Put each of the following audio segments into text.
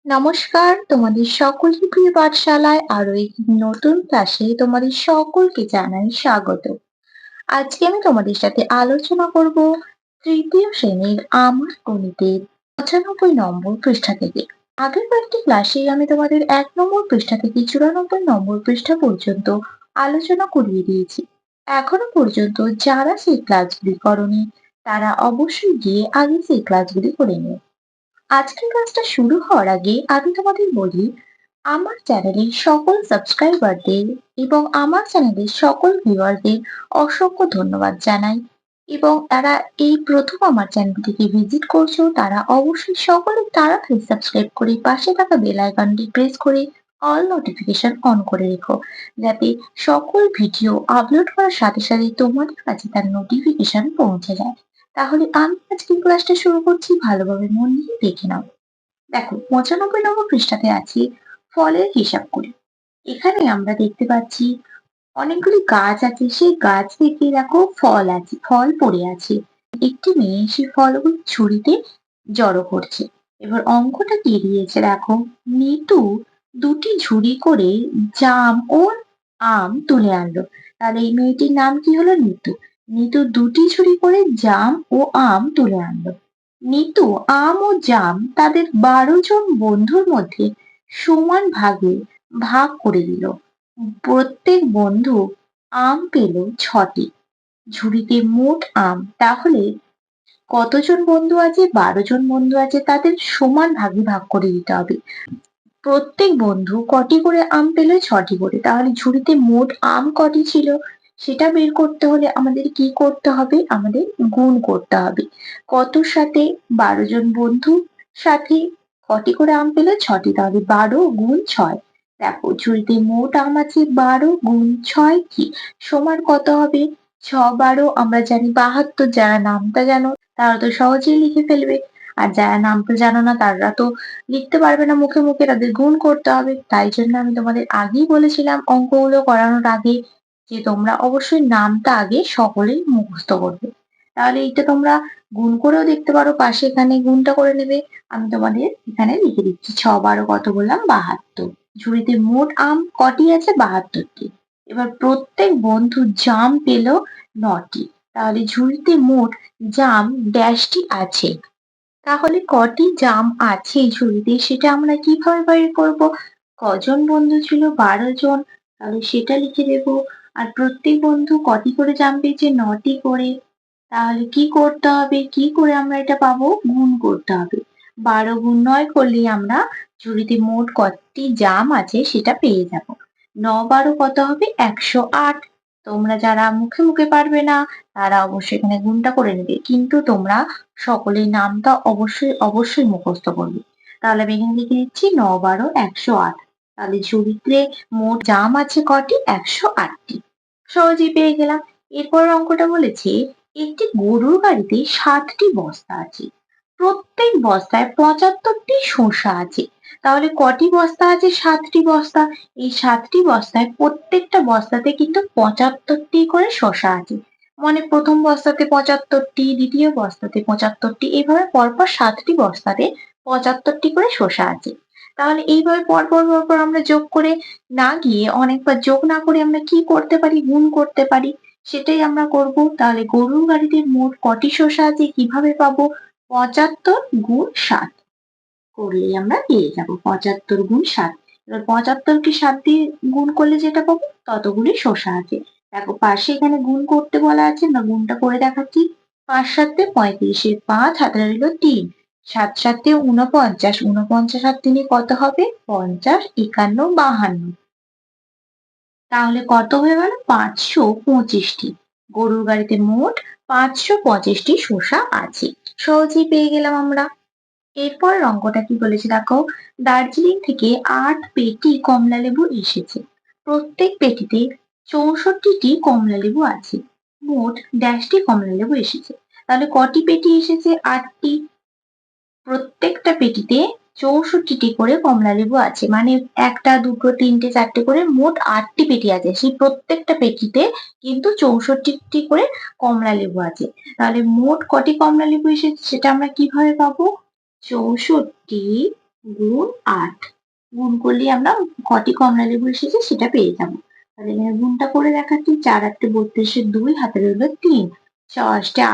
নমস্কার, তোমাদের সকলকে প্রিয় পাঠশালায় আরো একটি নতুন ক্লাসে তোমাদের সকলকে জানাই স্বাগত। আজকে আমি তোমাদের সাথে আলোচনা করব তৃতীয় শ্রেণীর আমার গণিতের ৯৫ নম্বর পৃষ্ঠা থেকে। আগের কয়েকটি ক্লাসে আমি তোমাদের ১ নম্বর পৃষ্ঠা থেকে ৯৪ নম্বর পৃষ্ঠা পর্যন্ত আলোচনা করিয়ে দিয়েছি। এখনো পর্যন্ত যারা সেই ক্লাসগুলি করোনি তারা অবশ্যই গিয়ে আগে সেই ক্লাসগুলি করে নিও। আজকের ক্লাসটা শুরু হওয়ার আগে আমি তোমাদের বলি, আমার চ্যানেলের সকল সাবস্ক্রাইবারদের এবং আমার চ্যানেলের সকল ভিউয়ারদের অসংখ্য ধন্যবাদ জানাই। এবং তারা এই প্রথম আমার চ্যানেলটিকে ভিজিট করছো তারা অবশ্যই সকলে তাড়াতাড়ি সাবস্ক্রাইব করে পাশে থাকা বেল আইকনটি প্রেস করে অল নোটিফিকেশন অন করে রেখো, যাতে সকল ভিডিও আপলোড করার সাথে সাথে তোমাদের কাছে তার নোটিফিকেশন পৌঁছে যায়। তাহলে আমি আজকের ক্লাসটা শুরু করছি, ভালোভাবে মন দিয়ে দেখে নাও। দেখো ৯৫ নম্বর পৃষ্ঠাতে আছে ফলের হিসাব করি। এখানে আমরা দেখতে পাচ্ছি অনেকগুলি গাছ আছে, সেই গাছ থেকে দেখো ফল আছে, ফল পড়ে আছে। একটি মেয়ে সেই ফলগুলো ঝুড়িতে জড়ো করছে। এবার অঙ্কটা কি দিয়েছে দেখো, নিতু ২টি ঝুড়ি করে জাম ও আম তুলে আনলো। তাহলে এই মেয়েটির নাম কি হলো? নিতু। নিতু ২টি ঝুড়ি করে জাম ও আম তুলে আনলো। নিতু আম ও জাম তাদের ১২ জন বন্ধুর মধ্যে সমান ভাগে ভাগ করে দিল। প্রত্যেক বন্ধু আম পেল ৬টি। ঝুড়িতে মোট আম, তাহলে কতজন বন্ধু আছে? ১২ জন বন্ধু আছে, তাদের সমান ভাগে ভাগ করে দিতে হবে। প্রত্যেক বন্ধু কটি করে আম পেল? ৬টি করে। তাহলে ঝুড়িতে মোট আম কটি ছিল সেটা বের করতে হলে আমাদের কি করতে হবে? আমাদের গুণ করতে হবে। কতর সাথে? ১২ জন বন্ধুর সাথে কটি করে আম পেল? ৬টি। তাহলে ১২ গুণ ৬। দেখো ঝুড়িতে মোট আম আছে ১২ গুণ ৬ কি সমান কত হবে? ৬-১২ আমরা জানি ৭২। যারা নামটা জানো তারা তো সহজেই লিখে ফেলবে। আর যারা নামটা জানো না তারা তো লিখতে পারবে না মুখে মুখে, তাদের গুণ করতে হবে। তাই জন্য আমি তোমাদের আগেই বলেছিলাম অঙ্কগুলো করানোর আগে যে তোমরা অবশ্যই নামটা আগে সকলেই মুখস্থ করবে। তাহলে এইটা তোমরা গুণ করেও দেখতে পারো, পাশে এখানে গুণটা করে নেবে। আমি তোমাদের এখানে লিখে দিচ্ছি ৬-১২ কত বললাম? ৭২। ঝুড়িতে মোট আম কটি আছে? ৭২টি। এবার প্রত্যেক বন্ধু জাম পেল ৯টি। তাহলে ঝুড়িতে মোট জাম ড্যাশটি আছে। তাহলে কটি জাম আছে ঝুড়িতে সেটা আমরা কিভাবে বের করব? কজন বন্ধু ছিল? ১২ জন। তাহলে সেটা লিখে দেব। আর প্রত্যেক বন্ধু কটি করে জাম পেয়েছে? ৯টি করে। তাহলে কি করতে হবে? কি করে আমরা এটা পাবো? গুণ করতে হবে। ১২ গুণ ৯ করলেই আমরা ঝুড়িতে মোট কতটি জাম আছে সেটা পেয়ে যাব। ৯-১২ কত হবে? ১০৮। তোমরা যারা মুখে মুখে পারবে না তারা অবশ্যই এখানে গুণটা করে নেবে, কিন্তু তোমরা সকলেই নামটা অবশ্যই অবশ্যই মুখস্থ করবে। তাহলে আমি এখানে লিখে দিচ্ছি ৯-১২ ১০৮। তাহলে ঝুড়িতে মোট জাম আছে কটি? ১০৮টি। সহজেই পেয়ে গেলাম। এরপরের অঙ্কটা বলেছে একটি গরুর গাড়িতে ৭টি বস্তা আছে। প্রত্যেক বস্তায় ৭৫টি শসা আছে। তাহলে কটি বস্তা আছে? ৭টি বস্তা। এই ৭টি বস্তায় প্রত্যেকটা বস্তাতে কিন্তু ৭৫টি করে শসা আছে। মানে প্রথম বস্তাতে ৭৫টি, দ্বিতীয় বস্তাতে ৭৫টি, এইভাবে পরপর ৭টি বস্তাতে ৭৫টি করে শসা আছে। তাহলে এইভাবে পরপর পরপর আমরা যোগ করে না গিয়ে অনেকবার যোগ না করে আমরা কি করতে পারি? গুণ করতে পারি। সেটাই আমরা করব। তাহলে গরুর গাড়িতে মোট কটি শসা আছে কিভাবে পাবো? ৭৫ গুণ ৭ করলেই আমরা পেয়ে যাবো ৭৫ গুণ ৭। এবার ৭৫ কে ৭ দিয়ে গুণ করলে যেটা পাবো ততগুলি শসা আছে। দেখো পাশে এখানে গুণ করতে বলা আছে, আমরা গুণটা করে দেখাচ্ছি। ৫ ৭ ৩৫, ৫ হাতে রইল ৩, ৭ ৭ ৪৯, ৪৯ আর ৩ কত হবে? ৫০, ৫১, ৫২। তাহলে কত হয়ে গেল? ৫২৫টি। গরুর গাড়িতে মোট ৫২৫টি শসা আছে। সহজেই পেয়ে গেলাম আমরা। এরপরের অঙ্কটা কি বলেছে দেখো, দার্জিলিং থেকে ৮ পেটি কমলা লেবু এসেছে। প্রত্যেক পেটিতে ৬৪টি কমলা লেবু আছে। মোট ড্যাশটি কমলা লেবু এসেছে। তাহলে কটি পেটি এসেছে? ৮টি। প্রত্যেকটা পেটিতে ৬৪টি করে কমলা লেবু আছে, মানে একটা দুটো তিনটে চারটে করে মোট ৮টি পেটি আছে। সেই প্রত্যেকটা পেটিতে কিন্তু ৬৪টি করে কমলা লেবু আছে। তাহলে মোট কটি কমলা লেবু এসেছে সেটা আমরা কিভাবে পাবো? ৬৪ গুণ 8। গুণ করলে আমরা কটি কমলা লেবু এসেছে সেটা পেয়ে যাবো। তাহলে এখানে গুণটা করে দেখাচ্ছি। 4 8 32 2 হাতে রইল 3। 6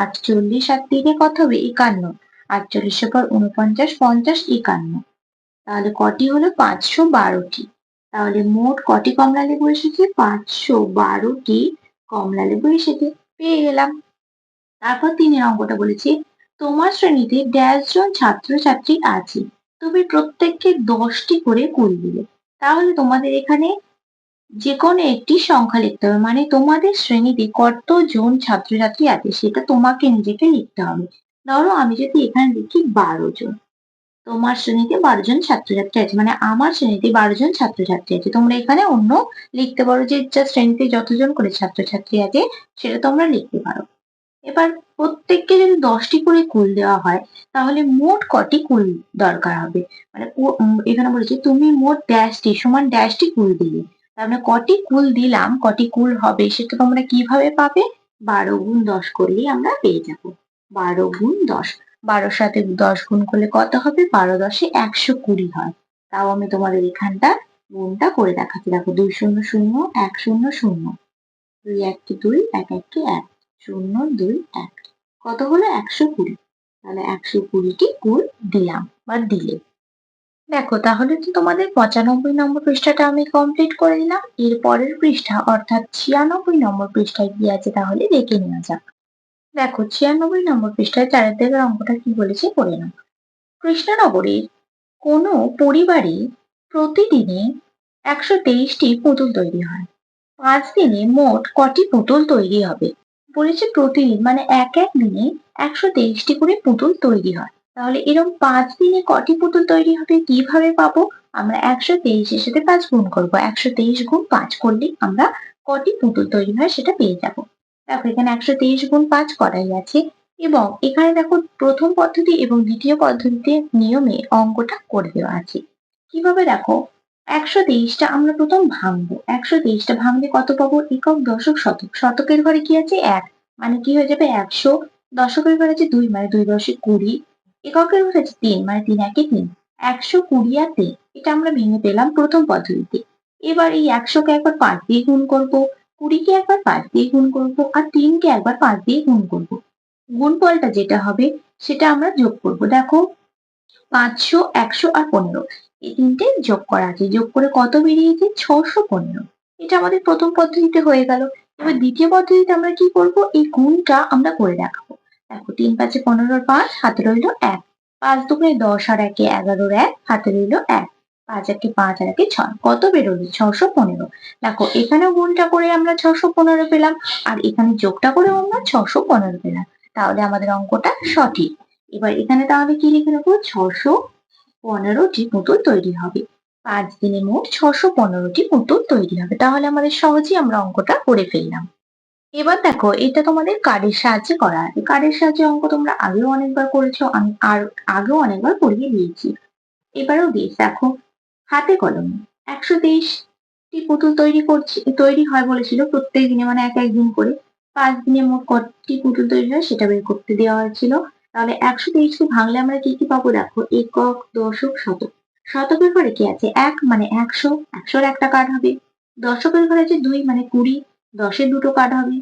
8 48 আর 3 কত হবে? 51। 48 পর 49 50 51। তাহলে কটি হলো? 512টি। তাহলে মোট কটি কমলা লেবু এসেছে? 512টি কমলা লেবু এসেছে। পেয়ে গেলাম। তারপর 3 অঙ্কটা বলেছে, তোমার শ্রেণীতে ড্যাশ জন ছাত্রছাত্রী আছে, তুমি প্রত্যেককে 10টি করে কুল দিলে। তাহলে তোমাদের এখানে যে কোনো একটি সংখ্যা লিখতে হবে, মানে তোমাদের শ্রেণীতে কতজন ছাত্রছাত্রী আছে সেটা তোমাকে নিজেকে লিখতে হবে। ধরো আমি যদি এখানে লিখি 12 জন, তোমার শ্রেণীতে 12 জন ছাত্রছাত্রী আছে, মানে আমার শ্রেণীতে 12 জন ছাত্রছাত্রী আছে। তোমরা এখানে অন্য লিখতে পারো, যে যা শ্রেণীতে যতজন করে ছাত্রছাত্রী আছে সেটা তোমরা লিখতে পারো। এবার প্রত্যেককে যদি 10টি করে কুল দেওয়া হয়, তাহলে মোট কটি কুল দরকার হবে? মানে এখানে বলেছে তুমি মোট ড্যাশটি সমান ড্যাশটি কুল দিলে। তার মানে কটি কুল দিলাম, কটি কুল হবে সেটা তোমরা কিভাবে পাবে? 12 গুণ 10 করলেই আমরা পেয়ে যাব। 12 গুণ 10, 12 সাথে 10 গুণ করলে কত হবে? 12 10 120 হয়। তাও আমি তোমাদের এখানটা গুণটা করে দেখাচ্ছি। দেখো 2 0 0 1 0 0, 2 1 2 1 1 1, 0 2 1, কত হলো? 120। তাহলে 120টি কুল দিলাম বা দিলে। দেখো তাহলে তো তোমাদের 95 নম্বর পৃষ্ঠাটা আমি কমপ্লিট করে দিলাম। এর পরের পৃষ্ঠা অর্থাৎ 96 নম্বর পৃষ্ঠায় কি আছে তাহলে দেখে নেওয়া যাক। দেখো 96 নম্বর পৃষ্ঠায় 4 দাগের অঙ্কটা কি বলেছে পড়ে নাও। কৃষ্ণনগরের কোনো পরিবারে প্রতিদিনে 123টি পুতুল তৈরি হয়। 5 দিনে মোট কটি পুতুল তৈরি হবে? বলেছে প্রতিদিন, মানে এক এক দিনে 123টি করে পুতুল তৈরি হয়। তাহলে এরকম 5 দিনে কটি পুতুল তৈরি হবে কিভাবে পাবো? আমরা 123 এর সাথে 5 গুণ করবো। 123 গুণ 5 করলে আমরা কটি পুতুল তৈরি হয় সেটা পেয়ে যাব। দেখো এখানে 123 গুণ 5 করাই আছে, এবং এখানে দেখো প্রথম পদ্ধতি এবং দ্বিতীয় পদ্ধতিতে নিয়মে অঙ্কটা করে দেওয়া আছে। কিভাবে? দেখো 123টা আমরা প্রথম ভাঙবো। 123টা ভাঙলে কত পাবো? একক, দশক, শতক। শতকের ঘরে কি আছে? 1, মানে কি হয়ে যাবে? 100। দশকের ঘরে আছে 2, মানে 2 10 20। এককের ঘরে আছে 3, মানে 3 1 3। 120 আর 3, এটা আমরা ভেঙে পেলাম প্রথম পদ্ধতিতে। এবার এই 100কে একবার 5 দিয়ে গুণ করবো, 20কে একবার 5 দিয়ে গুণ করবো, আর 3কে একবার 5 দিয়ে গুণ করবো। গুণফলটা যেটা হবে সেটা আমরা যোগ করবো। দেখো 500, 100 আর 15, এই তিনটে যোগ করা আছে। যোগ করে কত বেরিয়েছে? 615। এটা আমাদের প্রথম পদ্ধতিতে হয়ে গেল। এবার দ্বিতীয় পদ্ধতিতে আমরা কি করব? এই গুণটা আমরা করে দেখাবো। দেখো 3 5 15 আর 5, হাতে রইল 1। 5 দুগুণে 10 আর 1 11 এর 1, হাতে রইল 1। 5 1 5 আর 1 6, কত বেরোলো? 615। দেখো এখানেও গুণটা করে আমরা 615 পেলাম, আর এখানে যোগটা করেও আমরা 615 পেলাম। তাহলে আমাদের অঙ্কটা সঠিক। এবার এখানে তাহলে কি লিখে নেবো? 615টি পুতুল তৈরি হবে। 5 দিনে মোট 615টি পুতুল তৈরি হবে। তাহলে আমাদের সহজেই আমরা অঙ্কটা করে ফেললাম। এবার দেখো এটা তোমাদের কার্ডের সাহায্যে করা আছে। কার্ডের সাহায্যে অঙ্ক তোমরা আগেও অনেকবার করেছো, আমি আর আগেও অনেকবার করিয়ে দিয়েছি। এবারেও দিয়েছি। দেখো হাতে কলমে 123টি পুতুল তৈরি হয় বলেছিল প্রত্যেক দিনে, মানে এক এক দিন করে। 5 দিনে মোট কতটি পুতুল তৈরি হয় সেটা বের করতে দেওয়া হয়েছিল। তাহলে 123কে ভাঙলে আমরা কি কি পাবো? দেখো একক, দশক, শতক। শতকের ঘরে কি আছে? 1, মানে 100, 100-র একটা কার্ড হবে। দশকের ঘরে আছে 2, মানে 20, 10-এর দুটো কার্ড হবে।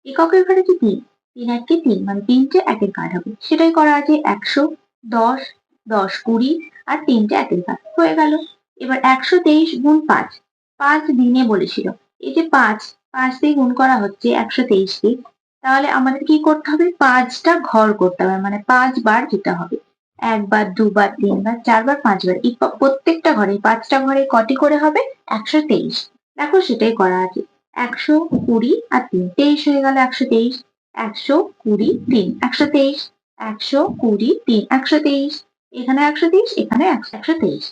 এককের ঘরে কি 3, 3 1 3, মানে 3টে একের কার্ড হবে। সেটাই করা আছে। 100, 10, 10 20 আর 3টে একের কার্ড হয়ে গেল। এবার 123 গুণ 5, 5 দিনে বলেছিল। এই যে 5 দিয়ে গুণ করা হচ্ছে 123কে, তাহলে আমাদের কি করতে হবে? 5টা ঘর করতে হবে, মানে 5 বার যেতে হবে। 1 বার, 2 বার, 3 বার, 4 বার, 5 বার। এই প্রত্যেকটা ঘরে 5টা ঘরে কটি করে হবে? 123। দেখো সেটাই করা আছে। 120 আর 3, 23 হয়ে গেল। 123, 120 3, 123, 120 3, 123। এখানে 123, এখানে 123।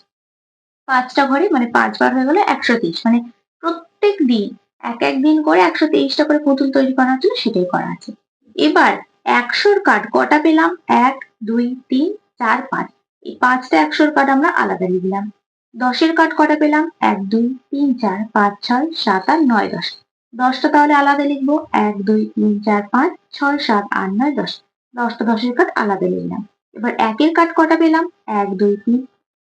5টা ঘরে মানে 5 বার হয়ে গেল 123, মানে প্রত্যেক দিন এক এক দিন করে 123টা করে পুতুল তৈরি করা হচ্ছিল, সেটাই করা আছে। এবার 100র কার্ড কটা পেলাম? 1 2 3 4 5। এই 5টা 100র কার্ড আমরা আলাদা লিখলাম। 10-এর কার্ড কটা পেলাম? 1 2 3 4 5 6 7 8 9 10। 10টা তাহলে আলাদা লিখবো। 1 2 3 4 5 6 7 8 9 10। 10টা 10-এর কার্ড আলাদা লিখলাম। এবার 1-এর কার্ড কটা পেলাম? 1 2 3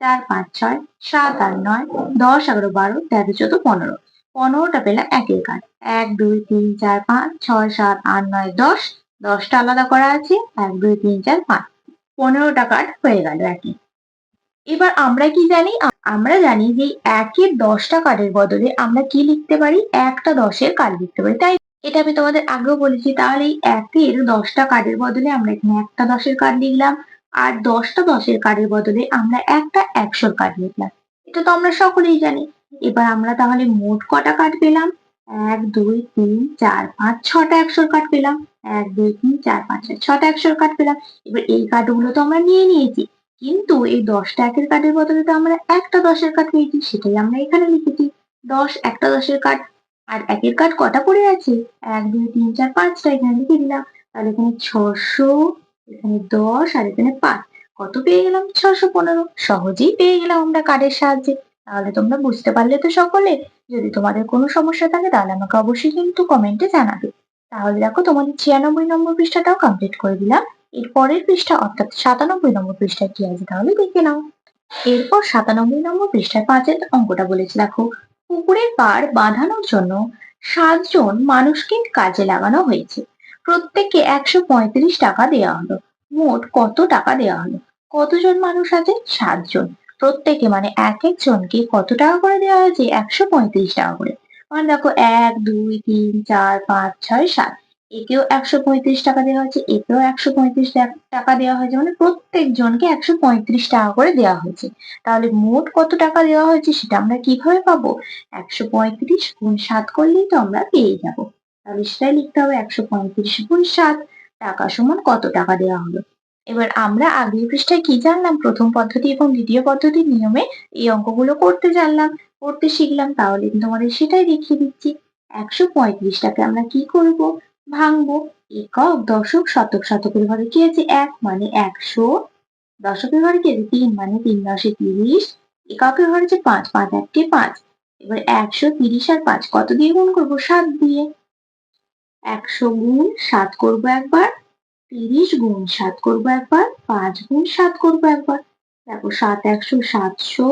4, 5, 6, 7, 8, 9, 10, 11, 12, 13, 14, 15। 15টা পেলাম একের কার্ড। 1, 2, 3, 4, 5, 6, 7, 8, 9, 10। 10টা আলাদা করা আছে। 1, 2, 3, 4, 5। 15টা কার্ড হয়ে গেল একই। এবার আমরা কি জানি? আমরা জানি যে একের 10টা কার্ডের বদলে আমরা কি লিখতে পারি? একটা 10-এর কার্ড লিখতে পারি, তাই এটা আমি তোমাদের আগেও বলেছি। তাহলে এই একের 10টা কার্ডের বদলে আমরা এখানে একটা 10-এর কার্ড লিখলাম, আর 10টা 10-এর কার্ডের বদলে আমরা একটা 100-র কার্ড লিখলাম। এটা তো আমরা সকলেই জানি। এবার আমরা তাহলে মোট কটা কার্ড পেলাম? 1, 2, 3, 4, 5, 6টা 100-র কার্ড পেলাম। 1, 2, 3, 4, 5, 6, 6টা 100-র কার্ড পেলাম। এবার এই কার্ডগুলো তো আমরা নিয়ে নিয়েছি, কিন্তু এই 10টা একের কার্ডের বদলে তো আমরা একটা 10-এর কার্ড পেয়েছি, সেটাই আমরা এখানে লিখেছি। 10 একটা 10-এর কার্ড। আর একের কার্ড কটা পড়ে আছে? 1, 2, 3, 4, 5টা এখানে লিখে দিলাম। তাহলে এখানে 600, এখানে 10 আর এখানে 5। কত পেয়ে গেলাম? 615। সহজেই পেয়ে গেলাম আমরা কার্ডের সাহায্যে। তাহলে তোমরা বুঝতে পারলে তো সকলে? যদি তোমাদের কোনো সমস্যা থাকে তাহলে আমাকে অবশ্যই কিন্তু কমেন্টে জানাবে। তাহলে দেখো তোমাদের 96 নম্বর পৃষ্ঠাটাও কমপ্লিট করে দিলাম। এর পরের পৃষ্ঠা অর্থাৎ 97 নম্বর পৃষ্ঠায় কি আছে তাহলে দেখে নাও। এরপর 97 নম্বর পৃষ্ঠায় 5-এর অঙ্কটা বলেছে, দেখো পুকুরের পাড় বাঁধানোর জন্য 7 জন মানুষকে কাজে লাগানো হয়েছে। প্রত্যেককে 135 টাকা দেওয়া হলো। মোট কত টাকা দেওয়া হলো? কতজন মানুষ আছে? 7 জন। প্রত্যেকে মানে এক এক জনকে কত টাকা করে দেওয়া হয়েছে? 135 টাকা করে। মানে দেখো 1, 2, 3, 4, 5, 6, 7। একেও 135 টাকা দেওয়া হয়েছে, একেও 135 টাকা দেওয়া হয়েছে, মানে প্রত্যেক জনকে 135 টাকা করে দেওয়া হয়েছে। তাহলে মোট কত টাকা দেওয়া হয়েছে সেটা আমরা কিভাবে পাবো? 135 গুণ 7 করলেই তো আমরা পেয়ে যাব। তাহলে সেটাই লিখতে হবে, 135 গুণ 7 টাকা সমান কত টাকা দেওয়া হলো। এবার আমরা আগের পৃষ্ঠায় কি জানলাম? প্রথম পদ্ধতি এবং দ্বিতীয় পদ্ধতির নিয়মে এই অঙ্কগুলো করতে জানলাম, করতে শিখলাম। তাহলে তোমাদের সেটাই দেখিয়ে দিচ্ছি। 135টাকে আমরা কি করব? ভাঙবো। একক, দশক, শতক। শতকের ঘরে কি আছে? 1 মানে 100। দশকের ঘরে কি আছে? 3 মানে 3 10 30। এককের ঘরে আছে 5, 5 1 5। এবার 130 আর 5 কত দিয়ে গুণ করবো? 7 দিয়ে। 100 গুণ 7 করবো একবার, 30 গুণ 7 করবো একবার, 5 গুণ 7 করবো একবার। দেখো 7 100 700।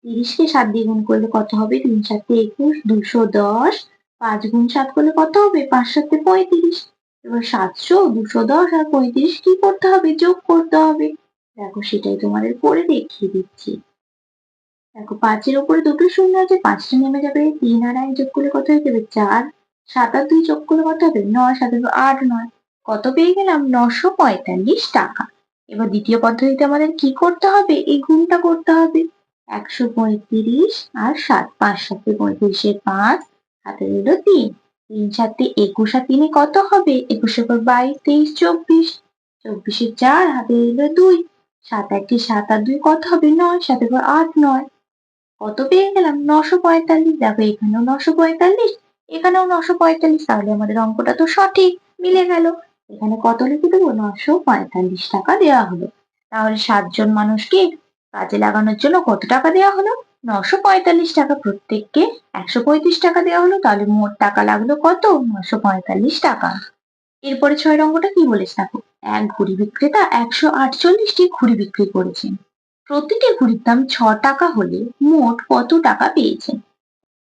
30 কে 7 দিয়ে গুণ করলে কত হবে? 3 7 21, 210। 5 গুণ 7 করলে কত হবে? 5 7 35। এবার 700, 210 আর 35 কি করতে হবে? যোগ করতে হবে। দেখো সেটাই তোমাদের করে দেখিয়ে দিচ্ছি। দেখো 5-এর উপরে দুটো শূন্য আছে, 5টা নেমে যাবে। 3 আর 1 যোগ করলে কত হয়ে যাবে? 4। 7 আর 2 যোগ করলে কত হবে? 9। 7 আর 8 9। কত পেয়ে গেলাম? 945 টাকা। এবার দ্বিতীয় পদ্ধতিতে আমাদের কি করতে হবে? এই গুণটা করতে হবে। 135 আর 7। 5 7 35 এর 5, হাতে রইল 3। 3 7 21 আর 3 কত হবে? 21 এর পর 22, 23, 24। 24 এর 4, হাতে রইল 2। 7 1 7 আর 2 কত হবে? 9। 7 এর পর 8 9। কত পেয়ে গেলাম? 945। দেখো এখানেও 945, এখানেও 945। তাহলে আমাদের অঙ্কটা তো সঠিক মিলে গেল। এখানে কত লিখে দেবো? 945 টাকা দেওয়া হলো। তাহলে 7 জন মানুষকে কাজে লাগানোর জন্য কত টাকা দেওয়া হলো? 945 টাকা। প্রত্যেককে 135 টাকা দেওয়া হলো। তাহলে মোট টাকা লাগলো কত? 945 টাকা। এরপরে 6 অঙ্কটা কি বলেছে দেখো। এক ঘুড়ি বিক্রেতা 148টি ঘুড়ি বিক্রি করেছেন। প্রতিটি ঘুড়ির দাম 6 টাকা হলে মোট কত টাকা পেয়েছেন?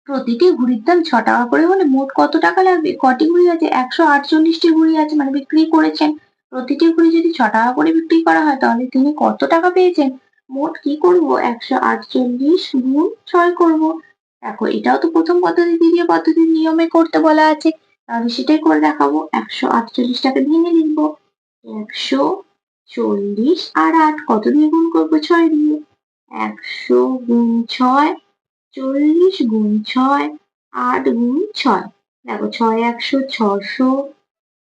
প্রতিটি ঘুড়ির দাম 6 টাকা করে হলে মোট কত টাকা লাগবে? কটি ঘুড়ি আছে? 148টি ঘুড়ি আছে, মানে বিক্রি করেছেন। প্রতিটি ঘুড়ি যদি 6 টাকা করে বিক্রি করা হয় তাহলে তিনি কত টাকা পেয়েছেন? মোট কি করব? 148 গুণ 6 করব। দেখো এটাও তো প্রথম পদ্ধতি দ্বিতীয় পদ্ধতির নিয়মে করতে বলা আছে। তাহলে সেটাই করে দেখাবো। 148টাকে ভেঙে লিখবো। 140 আর 8 কত দিয়ে গুণ করবো? 6 দিয়ে। 100 গুণ 6, 40 গুণ 6, 8 গুণ 6। দেখো 6 100 600।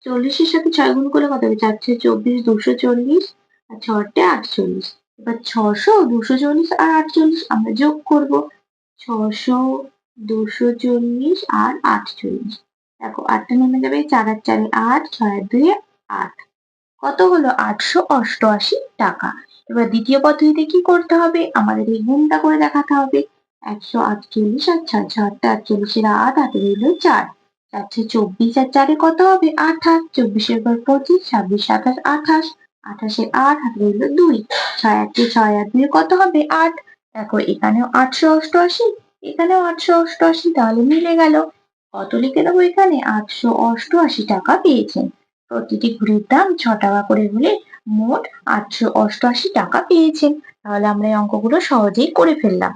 40-এর সাথে 6 গুণ করলে কত হবে? 4 6 24, 240 আর 6 48। এবার 600, 240 আর 48 আমরা যোগ করব। 600, 240 আর 48। দেখো 8টা নেমে যাবে, 4 আর 4 8, 6 আর 2 8। কত হলো? 888 টাকা। এবার দ্বিতীয় পদ্ধতিতে কি করতে হবে? আমাদের এই গুণটা করে দেখাতে হবে। 148 আর 6, 6 48 এর 8, হাতে রইল 4। 4 24 আর 4 কত হবে? 28। 24 এর পর 25, 26 27 28। 28 8 হাতে রইল 2। 6 8 6 আর 2 কত হবে? 8। দেখো এখানেও 888, এখানেও 888, তাহলে মিলে গেল। কত লিখে দেবো এখানে? 888 টাকা পেয়েছেন। প্রতিটি ঘুড়ির দাম 6 টাকা করে হলে মোট 888 টাকা পেয়েছেন। তাহলে আমরা এই অঙ্কগুলো সহজেই করে ফেললাম।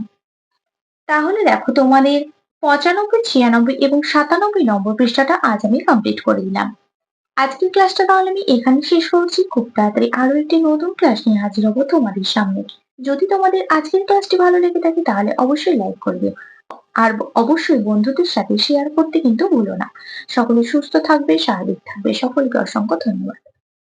তাহলে দেখো তোমাদের 95, 96 এবং 97 নম্বর পৃষ্ঠাটা আজ আমি কমপ্লিট করে দিলাম। আজকের ক্লাসটা তাহলে আমি এখানে শেষ করছি। খুব তাড়াতাড়ি আরো একটি নতুন ক্লাস নিয়ে হাজির হবো তোমাদের সামনে। যদি তোমাদের আজকের ক্লাসটি ভালো লেগে থাকে তাহলে অবশ্যই লাইক করবে আর অবশ্যই বন্ধুদের সাথে শেয়ার করতে কিন্তু ভুলো না। সকলে সুস্থ থাকবে, স্বাভাবিক থাকবে। সকলকে অসংখ্য ধন্যবাদ।